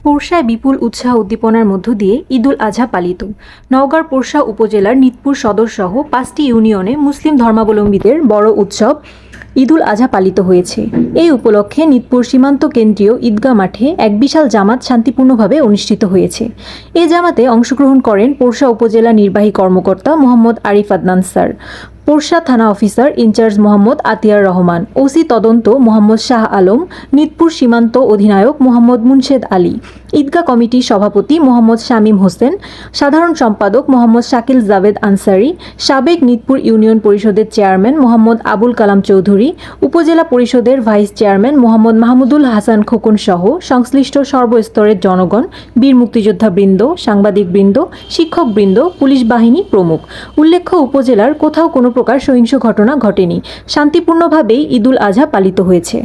পোরশায় বিপুল উৎসাহ উদ্দীপনার মধ্য দিয়ে ঈদুল আজহা পালিত। নওগাঁর পোরশা উপজেলার নিতপুর সদর সহ 5টি ইউনিয়নে মুসলিম ধর্মাবলম্বীদের বড় উৎসব ঈদুল আজহা পালিত হয়েছে। এই উপলক্ষে নিতপুর সীমান্ত কেন্দ্রীয় ঈদগাহ মাঠে এক বিশাল জামাত শান্তিপূর্ণভাবে অনুষ্ঠিত হয়েছে। এই জামাতে অংশগ্রহণ করেন পোরশা উপজেলা নির্বাহী কর্মকর্তা মোহাম্মদ আরিফ আদনান স্যার, পোরশা থানা officer in charge Mohammad Atiar Rahman, OC তদন্ত মোহাম্মদ শাহ আলম, নিতপুর সীমান্ত অধিনায়ক মোহাম্মদ মুনশেদ আলী, ঈদগাহ কমিটির সভাপতি মোহাম্মদ শামীম হোসেন, সাধারণ সম্পাদক মোহাম্মদ শাকিল জাভেদ আনসারি, সাবেক নিতপুর ইউনিয়ন পরিষদের চেয়ারম্যান মোহাম্মদ আবুল কালাম চৌধুরী, উপজেলা পরিষদের ভাইস চেয়ারম্যান মোহাম্মদ মাহমুদুল হাসান খোকন সহ সংশ্লিষ্ট সর্বস্তরের জনগণ, বীর মুক্তিযোদ্ধাবৃন্দ, সাংবাদিকবৃন্দ, শিক্ষকবৃন্দ, পুলিশ বাহিনী প্রমুখ। উল্লেখ্য, উপজেলার কোথাও কোনো প্রকার সহিংস ঘটনা ঘটেনি। শান্তিপূর্ণভাবেই ঈদুল আজহা পালিত হয়েছে।